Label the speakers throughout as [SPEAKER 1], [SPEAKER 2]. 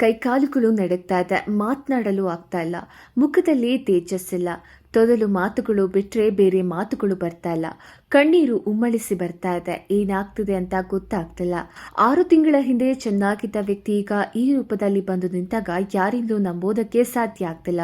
[SPEAKER 1] ಕೈಕಾಲುಗಳು ನಡುಗ್ತಾ ಇದೆ, ಮಾತನಾಡಲು ಆಗ್ತಾ ಇಲ್ಲ, ಮುಖದಲ್ಲಿ ತೇಜಸ್ಸಿಲ್ಲ, ತೊದಲು ಮಾತುಗಳು ಬಿಟ್ರೆ ಬೇರೆ ಮಾತುಗಳು ಬರ್ತಾ ಇಲ್ಲ, ಕಣ್ಣೀರು ಉಮ್ಮಳಿಸಿ ಬರ್ತಾ ಇದೆ. ಏನಾಗ್ತಿದೆ ಅಂತ ಗೊತ್ತಾಗ್ತಿಲ್ಲ. 6 ತಿಂಗಳ ಹಿಂದೆ ಚೆನ್ನಾಗಿದ್ದ ವ್ಯಕ್ತಿ ಈಗ ಈ ರೂಪದಲ್ಲಿ ಬಂದು ನಿಂತಾಗ ಯಾರಿಂದಲೂ ನಂಬೋದಕ್ಕೆ ಸಾಧ್ಯ ಆಗ್ತಿಲ್ಲ.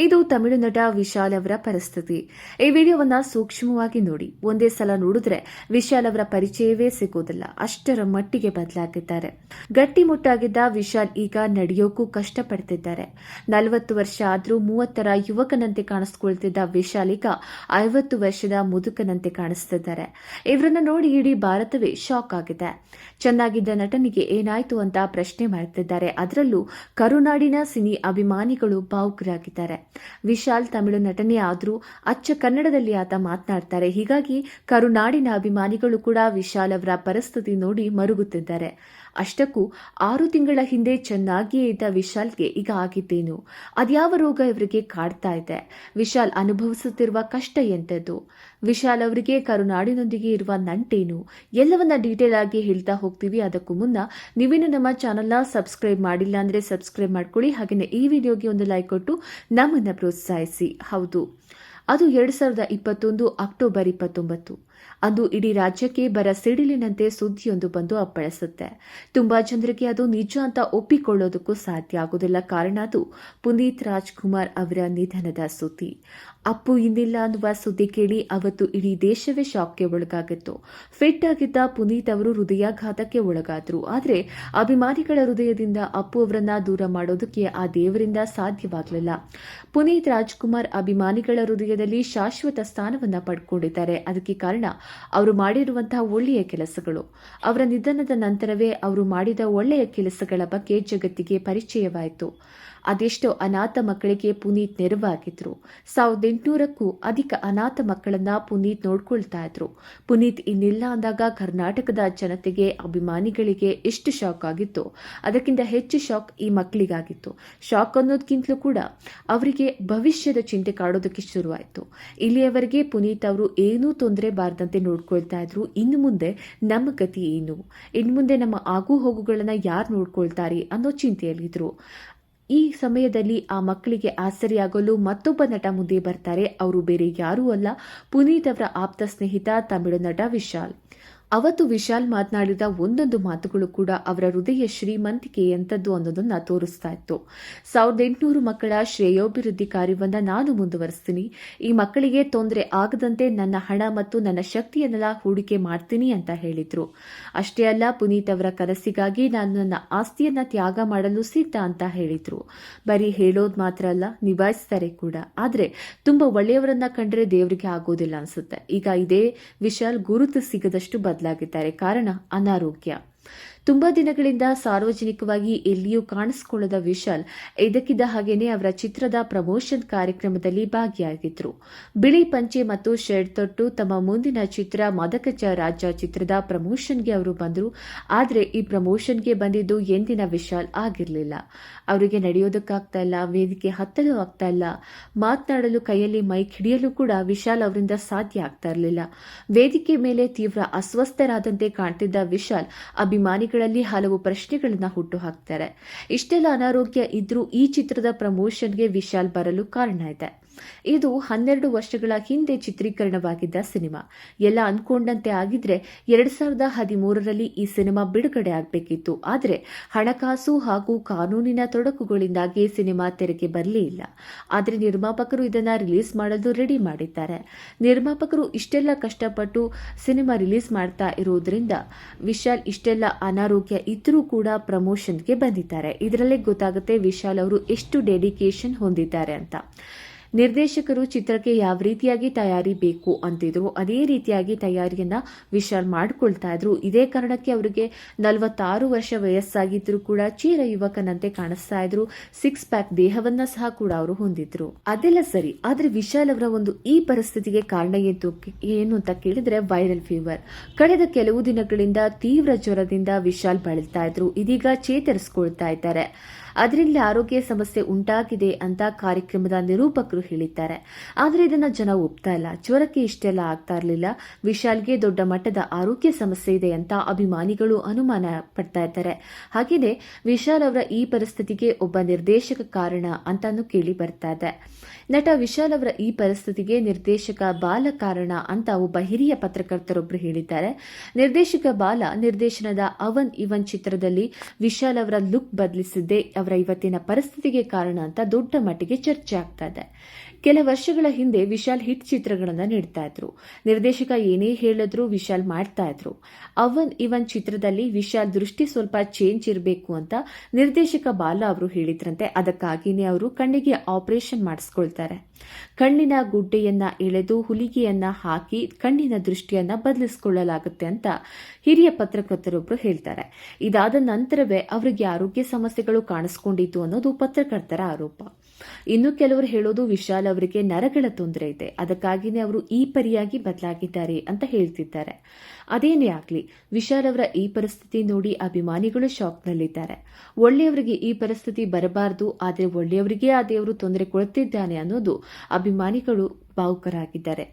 [SPEAKER 1] ಇದು ತಮಿಳು ನಟ ವಿಶಾಲ್ ಅವರ ಪರಿಸ್ಥಿತಿ. ಈ ವಿಡಿಯೋವನ್ನ ಸೂಕ್ಷ್ಮವಾಗಿ ನೋಡಿ. ಒಂದೇ ಸಲ ನೋಡಿದ್ರೆ ವಿಶಾಲ್ ಅವರ ಪರಿಚಯವೇ ಸಿಗೋದಿಲ್ಲ, ಅಷ್ಟರ ಮಟ್ಟಿಗೆ ಬದಲಾಗಿದ್ದಾರೆ. ಗಟ್ಟಿಮುಟ್ಟಾಗಿದ್ದ ವಿಶಾಲ್ ಈಗ ನಡೆಯೋಕ್ಕೂ ಕಷ್ಟಪಡ್ತಿದ್ದಾರೆ. 40 ವರ್ಷ ಆದ್ರೂ 30ರ ಯುವಕನಂತೆ ಕಾಣಿಸ್ಕೊಳ್ತಿದ್ದ ವಿಶಾಲ್ ಈಗ 50 ವರ್ಷದ ಮುದುಕನಂತೆ ಕಾಣಿಸ್ತಿದ್ದಾರೆ. ಇವರನ್ನ ನೋಡಿ ಇಡೀ ಭಾರತವೇ ಶಾಕ್ ಆಗಿದೆ. ಚೆನ್ನಾಗಿದ್ದ ನಟನಿಗೆ ಏನಾಯ್ತು ಅಂತ ಪ್ರಶ್ನೆ ಮಾಡ್ತಿದ್ದಾರೆ. ಅದರಲ್ಲೂ ಕರುನಾಡಿನ ಸಿನಿ ಅಭಿಮಾನಿಗಳು ಭಾವುಕರಾಗಿದ್ದಾರೆ. ವಿಶಾಲ್ ತಮಿಳು ನಟನೆ ಆದ್ರೂ ಅಚ್ಚ ಕನ್ನಡದಲ್ಲಿ ಆತ ಮಾತನಾಡ್ತಾರೆ. ಹೀಗಾಗಿ ಕರುನಾಡಿನ ಅಭಿಮಾನಿಗಳು ಕೂಡ ವಿಶಾಲ್ ಅವರ ಪರಿಸ್ಥಿತಿ ನೋಡಿ ಮರುಗುತ್ತಿದ್ದಾರೆ. ಅಷ್ಟಕ್ಕೂ 6 ತಿಂಗಳ ಹಿಂದೆ ಚೆನ್ನಾಗಿಯೇ ಇದ್ದ ವಿಶಾಲ್ಗೆ ಈಗ ಆಗಿದ್ದೇನು? ಅದ್ಯಾವ ರೋಗ ಇವರಿಗೆ ಕಾಡ್ತಾ ಇದೆ? ವಿಶಾಲ್ ಅನುಭವಿಸುತ್ತಿರುವ ಕಷ್ಟ ಎಂಥದ್ದು? ವಿಶಾಲ್ ಅವರಿಗೆ ಕರುನಾಡಿನೊಂದಿಗೆ ಇರುವ ನಂಟೇನು? ಎಲ್ಲವನ್ನ ಡೀಟೇಲ್ ಆಗಿ ಹೇಳ್ತಾ ಹೋಗ್ತೀವಿ. ಅದಕ್ಕೂ ಮುನ್ನ ನೀವೇನು ನಮ್ಮ ಚಾನೆಲ್ನ ಸಬ್ಸ್ಕ್ರೈಬ್ ಮಾಡಿಲ್ಲ ಅಂದ್ರೆ ಸಬ್ಸ್ಕ್ರೈಬ್ ಮಾಡ್ಕೊಳ್ಳಿ. ಹಾಗೆಯೇ ಈ ವಿಡಿಯೋಗೆ ಒಂದು ಲೈಕ್ ಕೊಟ್ಟು ನಮ್ಮನ್ನ ಪ್ರೋತ್ಸಾಹಿಸಿ. ಹೌದು, ಅದು 2021 ಅಕ್ಟೋಬರ್ 29. ಅಂದು ಇಡೀ ರಾಜ್ಯಕ್ಕೆ ಬರ ಸಿಡಿಲಿನಂತೆ ಸುದ್ದಿಯೊಂದು ಬಂದು ಅಪ್ಪಳಿಸುತ್ತೆ. ತುಂಬಾ ಜನರಿಗೆ ಅದು ನಿಜ ಅಂತ ಒಪ್ಪಿಕೊಳ್ಳೋದಕ್ಕೂ ಸಾಧ್ಯ ಆಗುವುದಿಲ್ಲ. ಕಾರಣ ಅದು ಪುನೀತ್ ರಾಜ್ಕುಮಾರ್ ಅವರ ನಿಧನದ ಸುದ್ದಿ. ಅಪ್ಪು ಇನ್ನಿಲ್ಲ ಅನ್ನುವ ಸುದ್ದಿ ಕೇಳಿ ಅವತ್ತು ಇಡೀ ದೇಶವೇ ಶಾಕ್ಗೆ ಒಳಗಾಗಿತ್ತು. ಫಿಟ್ ಆಗಿದ್ದ ಪುನೀತ್ ಅವರು ಹೃದಯಾಘಾತಕ್ಕೆ ಒಳಗಾದ್ರು. ಆದರೆ ಅಭಿಮಾನಿಗಳ ಹೃದಯದಿಂದ ಅಪ್ಪು ಅವರನ್ನ ದೂರ ಮಾಡೋದಕ್ಕೆ ಆ ದೇವರಿಂದ ಸಾಧ್ಯವಾಗಲಿಲ್ಲ. ಪುನೀತ್ ರಾಜ್ಕುಮಾರ್ ಅಭಿಮಾನಿಗಳ ಹೃದಯದಲ್ಲಿ ಶಾಶ್ವತ ಸ್ಥಾನವನ್ನ ಪಡ್ಕೊಂಡಿದ್ದಾರೆ. ಅದಕ್ಕೆ ಕಾರಣ ಅವರು ಮಾಡಿರುವಂತಹ ಒಳ್ಳೆಯ ಕೆಲಸಗಳು. ಅವರ ನಿಧನದ ನಂತರವೇ ಅವರು ಮಾಡಿದ ಒಳ್ಳೆಯ ಕೆಲಸಗಳ ಬಗ್ಗೆ ಜಗತ್ತಿಗೆ ಪರಿಚಯವಾಯಿತು. ಅದೆಷ್ಟೋ ಅನಾಥ ಮಕ್ಕಳಿಗೆ ಪುನೀತ್ ನೆರವಾಗಿದ್ರು. 1800ಕ್ಕೂ ಅಧಿಕ ಅನಾಥ ಮಕ್ಕಳನ್ನ ಪುನೀತ್ ನೋಡ್ಕೊಳ್ತಾ ಇದ್ರು. ಪುನೀತ್ ಇನ್ನಿಲ್ಲ ಅಂದಾಗ ಕರ್ನಾಟಕದ ಜನತೆಗೆ, ಅಭಿಮಾನಿಗಳಿಗೆ ಎಷ್ಟು ಶಾಕ್ ಆಗಿತ್ತು, ಅದಕ್ಕಿಂತ ಹೆಚ್ಚು ಶಾಕ್ ಈ ಮಕ್ಕಳಿಗಾಗಿತ್ತು. ಶಾಕ್ ಅನ್ನೋದಕ್ಕಿಂತಲೂ ಕೂಡ ಅವರಿಗೆ ಭವಿಷ್ಯದ ಚಿಂತೆ ಕಾಡೋದಕ್ಕೆ ಶುರುವಾಯಿತು. ಇಲ್ಲಿಯವರೆಗೆ ಪುನೀತ್ ಅವರು ಏನೂ ತೊಂದರೆ ಬಾರದಂತೆ ನೋಡ್ಕೊಳ್ತಾ ಇದ್ರು. ಇನ್ನು ಮುಂದೆ ನಮ್ಮ ಗತಿ ಏನು? ಇನ್ನು ಮುಂದೆ ನಮ್ಮ ಆಗು ಹೋಗುಗಳನ್ನ ಯಾರು ನೋಡ್ಕೊಳ್ತಾರೆ ಅನ್ನೋ ಚಿಂತೆಯಲ್ಲಿದ್ರು. ಈ ಸಮಯದಲ್ಲಿ ಆ ಮಕ್ಕಳಿಗೆ ಆಸರೆಯಾಗಲು ಮತ್ತೊಬ್ಬ ನಟ ಮುಂದೆ ಬರ್ತಾರೆ. ಅವರು ಬೇರೆ ಯಾರೂ ಅಲ್ಲ, ಪುನೀತ್ ಅವರ ಆಪ್ತ ಸ್ನೇಹಿತ ತಮಿಳು ನಟ ವಿಶಾಲ್. ಅವತ್ತು ವಿಶಾಲ್ ಮಾತನಾಡಿದ ಒಂದೊಂದು ಮಾತುಗಳು ಕೂಡ ಅವರ ಹೃದಯ ಶ್ರೀಮಂತಿಕೆ ಎಂಥದ್ದು ಅನ್ನೋದನ್ನ ತೋರಿಸ್ತಾ ಇತ್ತು. 1800 ಮಕ್ಕಳ ಶ್ರೇಯೋಭಿವೃದ್ಧಿ ಕಾರ್ಯವನ್ನ ನಾನು ಮುಂದುವರಿಸ್ತೀನಿ. ಈ ಮಕ್ಕಳಿಗೆ ತೊಂದರೆ ಆಗದಂತೆ ನನ್ನ ಹಣ ಮತ್ತು ನನ್ನ ಶಕ್ತಿಯನ್ನೆಲ್ಲ ಹೂಡಿಕೆ ಮಾಡ್ತೀನಿ ಅಂತ ಹೇಳಿದ್ರು. ಅಷ್ಟೇ ಅಲ್ಲ, ಪುನೀತ್ ಅವರ ಕನಸಿಗಾಗಿ ನಾನು ನನ್ನ ಆಸ್ತಿಯನ್ನ ತ್ಯಾಗ ಮಾಡಲು ಸಿದ್ಧ ಅಂತ ಹೇಳಿದ್ರು. ಬರೀ ಹೇಳೋದು ಮಾತ್ರ ಅಲ್ಲ, ನಿಭಾಯಿಸ್ತಾರೆ ಕೂಡ. ಆದ್ರೆ ತುಂಬಾ ಒಳ್ಳೆಯವರನ್ನ ಕಂಡ್ರೆ ದೇವರಿಗೆ ಆಗೋದಿಲ್ಲ ಅನ್ಸುತ್ತೆ. ಈಗ ಇದೇ ವಿಶಾಲ್ ಗುರುತು ಸಿಗದಷ್ಟು ಬದಲಾಗಿದ್ದಾರೆ. ಕಾರಣ ಅನಾರೋಗ್ಯ. ತುಂಬಾ ದಿನಗಳಿಂದ ಸಾರ್ವಜನಿಕವಾಗಿ ಎಲ್ಲಿಯೂ ಕಾಣಿಸಿಕೊಳ್ಳದ ವಿಶಾಲ್ ಇದಕ್ಕಿದ್ದ ಹಾಗೇನೆ ಅವರ ಚಿತ್ರದ ಪ್ರಮೋಷನ್ ಕಾರ್ಯಕ್ರಮದಲ್ಲಿ ಭಾಗಿಯಾಗಿದ್ರು. ಬಿಳಿ ಪಂಚೆ ಮತ್ತು ಶರ್ಟ್ ತೊಟ್ಟು ತಮ್ಮ ಮುಂದಿನ ಚಿತ್ರ ಮದಕಜ ರಾಜ ಚಿತ್ರದ ಪ್ರಮೋಷನ್ಗೆ ಅವರು ಬಂದರು. ಆದರೆ ಈ ಪ್ರಮೋಷನ್ಗೆ ಬಂದಿದ್ದು ಎಂದಿನ ವಿಶಾಲ್ ಆಗಿರಲಿಲ್ಲ. ಅವರಿಗೆ ನಡೆಯೋದಕ್ಕಾಗ್ತಾ ಇಲ್ಲ, ವೇದಿಕೆ ಹತ್ತಲು ಆಗ್ತಾ ಇಲ್ಲ, ಮಾತನಾಡಲು ಕೈಯಲ್ಲಿ ಮೈಕ್ ಹಿಡಿಯಲು ಕೂಡ ವಿಶಾಲ್ ಅವರಿಂದ ಸಾಧ್ಯ ಆಗ್ತಾ ಇರಲಿಲ್ಲ. ವೇದಿಕೆ ಮೇಲೆ ತೀವ್ರ ಅಸ್ವಸ್ಥರಾದಂತೆ ಕಾಣ್ತಿದ್ದ ವಿಶಾಲ್ ಅಭಿಮಾನಿಗಳಲ್ಲಿ ಹಲವು ಪ್ರಶ್ನೆಗಳನ್ನ ಹುಟ್ಟು ಹಾಕ್ತಾರೆ. ಇಷ್ಟೆಲ್ಲ ಅನಾರೋಗ್ಯ ಇದ್ರೂ ಈ ಚಿತ್ರದ ಪ್ರಮೋಷನ್ಗೆ ವಿಶಾಲ್ ಬರಲು ಕಾರಣ ಇದೆ. ಇದು 12 ವರ್ಷಗಳ ಹಿಂದೆ ಚಿತ್ರೀಕರಣವಾಗಿದ್ದ ಸಿನಿಮಾ. ಎಲ್ಲ ಅನ್ಕೊಂಡಂತೆ ಆಗಿದ್ರೆ 2013ರಲ್ಲಿ ಈ ಸಿನಿಮಾ ಬಿಡುಗಡೆ ಆಗಬೇಕಿತ್ತು. ಆದರೆ ಹಣಕಾಸು ಹಾಗೂ ಕಾನೂನಿನ ತೊಡಕುಗಳಿಂದಾಗಿ ಸಿನಿಮಾ ತೆರೆಗೆ ಬರಲೇ ಇಲ್ಲ. ಆದರೆ ನಿರ್ಮಾಪಕರು ಇದನ್ನ ರಿಲೀಸ್ ಮಾಡಲು ರೆಡಿ ಮಾಡಿದ್ದಾರೆ. ನಿರ್ಮಾಪಕರು ಇಷ್ಟೆಲ್ಲ ಕಷ್ಟಪಟ್ಟು ಸಿನಿಮಾ ರಿಲೀಸ್ ಮಾಡ್ತಾ ಇರೋದ್ರಿಂದ ವಿಶಾಲ್ ಇಷ್ಟೆಲ್ಲ ಅನಾರೋಗ್ಯ ಇದ್ರೂ ಕೂಡ ಪ್ರಮೋಷನ್ಗೆ ಬಂದಿದ್ದಾರೆ. ಇದರಲ್ಲೇ ಗೊತ್ತಾಗುತ್ತೆ ವಿಶಾಲ್ ಅವರು ಎಷ್ಟು ಡೆಡಿಕೇಶನ್ ಹೊಂದಿದ್ದಾರೆ ಅಂತ. ನಿರ್ದೇಶಕರು ಚಿತ್ರಕ್ಕೆ ಯಾವ ರೀತಿಯಾಗಿ ತಯಾರಿ ಬೇಕು ಅಂತಿದ್ರು, ಅದೇ ರೀತಿಯಾಗಿ ತಯಾರಿಯನ್ನ ವಿಶಾಲ್ ಮಾಡಿಕೊಳ್ತಾ ಇದ್ರು. ಇದೇ ಕಾರಣಕ್ಕೆ ಅವರಿಗೆ 46 ವರ್ಷ ವಯಸ್ಸಾಗಿದ್ರು ಕೂಡ ಚೀರ ಯುವಕನಂತೆ ಕಾಣಿಸ್ತಾ ಇದ್ರು. 6 ಪ್ಯಾಕ್ ದೇಹವನ್ನ ಸಹ ಕೂಡ ಅವರು ಹೊಂದಿದ್ರು. ಅದೆಲ್ಲ ಸರಿ, ಆದ್ರೆ ವಿಶಾಲ್ ಅವರ ಒಂದು ಈ ಪರಿಸ್ಥಿತಿಗೆ ಕಾರಣ ಏನು ಅಂತ ಕೇಳಿದ್ರೆ ವೈರಲ್ ಫೀವರ್. ಕಳೆದ ಕೆಲವು ದಿನಗಳಿಂದ ತೀವ್ರ ಜ್ವರದಿಂದ ವಿಶಾಲ್ ಬಳಲ್ತಾ ಇದ್ರು. ಇದೀಗ ಚೇತರಿಸಿಕೊಳ್ತಾ ಇದ್ದಾರೆ. ಅದರಿಂದ ಆರೋಗ್ಯ ಸಮಸ್ಯೆ ಉಂಟಾಗಿದೆ ಅಂತ ಕಾರ್ಯಕ್ರಮದ ನಿರೂಪಕರು ಹೇಳಿದ್ದಾರೆ. ಆದರೆ ಇದನ್ನ ಜನ ಒಪ್ತಾ ಇಲ್ಲ. ಜ್ವರಕ್ಕೆ ಇಷ್ಟೆಲ್ಲ ಆಗ್ತಾ ಇರಲಿಲ್ಲ. ವಿಶಾಲ್ಗೆ ದೊಡ್ಡ ಮಟ್ಟದ ಆರೋಗ್ಯ ಸಮಸ್ಯೆ ಇದೆ ಅಂತ ಅಭಿಮಾನಿಗಳು ಅನುಮಾನ ಪಡ್ತಾ ಇದ್ದಾರೆ. ಹಾಗೆಯೇ ವಿಶಾಲ್ ಅವರ ಈ ಪರಿಸ್ಥಿತಿಗೆ ಒಬ್ಬ ನಿರ್ದೇಶಕ ಕಾರಣ ಅಂತಾನು ಕೇಳಿ ಬರ್ತಾ ಇದೆ. ನಟ ವಿಶಾಲ್ ಅವರ ಈ ಪರಿಸ್ಥಿತಿಗೆ ನಿರ್ದೇಶಕ ಬಾಲ ಕಾರಣ ಅಂತ ಒಬ್ಬ ಹಿರಿಯ ಪತ್ರಕರ್ತರೊಬ್ಬರು ಹೇಳಿದ್ದಾರೆ. ನಿರ್ದೇಶಕ ಬಾಲ ನಿರ್ದೇಶನದ ಅವನ್ ಇವನ್ ಚಿತ್ರದಲ್ಲಿ ವಿಶಾಲ್ ಅವರ ಲುಕ್ ಬದಲಿಸಿದ್ದೇ ಅವರ ಇವತ್ತಿನ ಪರಿಸ್ಥಿತಿಗೆ ಕಾರಣ ಅಂತ ದೊಡ್ಡ ಮಟ್ಟಿಗೆ ಚರ್ಚೆ ಆಗ್ತಾ ಇದೆ. ಕೆಲ ವರ್ಷಗಳ ಹಿಂದೆ ವಿಶಾಲ್ ಹಿಟ್ ಚಿತ್ರಗಳನ್ನು ನೀಡ್ತಾ ಇದ್ರು. ನಿರ್ದೇಶಕ ಏನೇ ಹೇಳಿದ್ರು ವಿಶಾಲ್ ಮಾಡ್ತಾ ಇದ್ರು. ಅವನ್ ಇವನ್ ಚಿತ್ರದಲ್ಲಿ ವಿಶಾಲ್ ದೃಷ್ಟಿ ಸ್ವಲ್ಪ ಚೇಂಜ್ ಇರಬೇಕು ಅಂತ ನಿರ್ದೇಶಕ ಬಾಲ ಅವರು ಹೇಳಿದ್ರಂತೆ. ಅದಕ್ಕಾಗಿನೇ ಅವರು ಕಣ್ಣಿಗೆ ಆಪರೇಷನ್ ಮಾಡಿಸ್ಕೊಳ್ತಾರೆ. ಕಣ್ಣಿನ ಗುಡ್ಡೆಯನ್ನ ಎಳೆದು ಹುಲಿಗೆಯನ್ನ ಹಾಕಿ ಕಣ್ಣಿನ ದೃಷ್ಟಿಯನ್ನ ಬದಲಿಸಿಕೊಳ್ಳಲಾಗುತ್ತೆ ಅಂತ ಹಿರಿಯ ಪತ್ರಕರ್ತರೊಬ್ಬರು ಹೇಳ್ತಾರೆ. ಇದಾದ ನಂತರವೇ ಅವರಿಗೆ ಆರೋಗ್ಯ ಸಮಸ್ಯೆಗಳು ಕಾಣಿಸ್ಕೊಂಡಿತ್ತು ಅನ್ನೋದು ಪತ್ರಕರ್ತರ ಆರೋಪ. ಇನ್ನು ಕೆಲವರು ಹೇಳೋದು ವಿಶಾಲ್ ಅವರಿಗೆ ನರಗಳ ತೊಂದರೆ ಇದೆ, ಅದಕ್ಕಾಗಿನೇ ಅವರು ಈ ಪರಿಯಾಗಿ ಬದಲಾಗಿದ್ದಾರೆ ಅಂತ ಹೇಳ್ತಿದ್ದಾರೆ. ಅದೇನೇ ಆಗ್ಲಿ, ವಿಶಾಲ್ ಅವರ ಈ ಪರಿಸ್ಥಿತಿ ನೋಡಿ ಅಭಿಮಾನಿಗಳು ಶಾಕ್ನಲ್ಲಿದ್ದಾರೆ. ಒಳ್ಳೆಯವರಿಗೆ ಈ ಪರಿಸ್ಥಿತಿ ಬರಬಾರದು, ಆದರೆ ಒಳ್ಳೆಯವರಿಗೆ ಆ ದೇವರು ತೊಂದರೆ ಕೊಡುತ್ತಿದ್ದಾನೆ ಅನ್ನೋದು ಅಭಿಮಾನಿಗಳು ಭಾವುಕರಾಗಿದ್ದಾರೆ.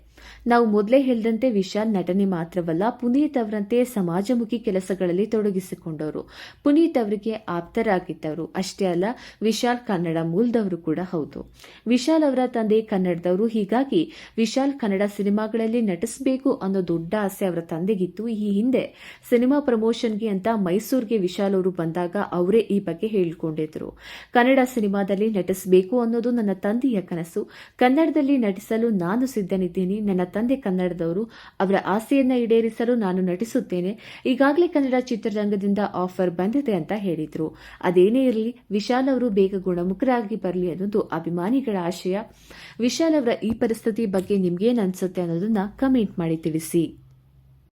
[SPEAKER 1] ನಾವು ಮೊದಲೇ ಹೇಳಿದಂತೆ ವಿಶಾಲ್ ನಟನೆ ಮಾತ್ರವಲ್ಲ, ಪುನೀತ್ ಅವರಂತೆ ಸಮಾಜಮುಖಿ ಕೆಲಸಗಳಲ್ಲಿ ತೊಡಗಿಸಿಕೊಂಡವರು. ಪುನೀತ್ ಅವರಿಗೆ ಆಪ್ತರಾಗಿದ್ದವರು ಅಷ್ಟೇ ಅಲ್ಲ, ವಿಶಾಲ್ ಕನ್ನಡ ಮೂಲದವರು ಕೂಡ ಹೌದು. ವಿಶಾಲ್ ಅವರ ತಂದೆ ಕನ್ನಡದವರು. ಹೀಗಾಗಿ ವಿಶಾಲ್ ಕನ್ನಡ ಸಿನಿಮಾಗಳಲ್ಲಿ ನಟಿಸಬೇಕು ಅನ್ನೋ ದೊಡ್ಡ ಆಸೆ ಅವರ ತಂದೆಗಿತ್ತು. ಈ ಹಿಂದೆ ಸಿನಿಮಾ ಪ್ರಮೋಷನ್ಗೆ ಅಂತ ಮೈಸೂರಿಗೆ ವಿಶಾಲ್ ಅವರು ಬಂದಾಗ ಅವರೇ ಈ ಬಗ್ಗೆ ಹೇಳಿಕೊಂಡಿದ್ರು. ಕನ್ನಡ ಸಿನಿಮಾದಲ್ಲಿ ನಟಿಸಬೇಕು ಅನ್ನೋದು ನನ್ನ ತಂದೆಯ ಕನಸು. ಕನ್ನಡದಲ್ಲಿ ನಟಿಸಲು ನಾನು ಸಿದ್ಧನಿದ್ದೀನಿ. ನನ್ನ ತಂದೆ ಕನ್ನಡದವರು. ಅವರ ಆಸೆಯನ್ನ ಈಡೇರಿಸಲು ನಾನು ನಟಿಸುತ್ತೇನೆ. ಈಗಾಗಲೇ ಕನ್ನಡ ಚಿತ್ರರಂಗದಿಂದ ಆಫರ್ ಬಂದಿದೆ ಅಂತ ಹೇಳಿದ್ರು. ಅದೇನೇ ಇರಲಿ, ವಿಶಾಲ್ ಅವರು ಬೇಗ ಗುಣಮುಖರಾಗಿ ಬರಲಿ ಅನ್ನೋದು ಅಭಿಮಾನಿಗಳ ಆಶಯ. ವಿಶಾಲ್ ಅವರ ಈ ಪರಿಸ್ಥಿತಿ ಬಗ್ಗೆ ನಿಮ್ಗೇನ್ ಅನ್ಸುತ್ತೆ ಅನ್ನೋದನ್ನ ಕಮೆಂಟ್ ಮಾಡಿ ತಿಳಿಸಿ.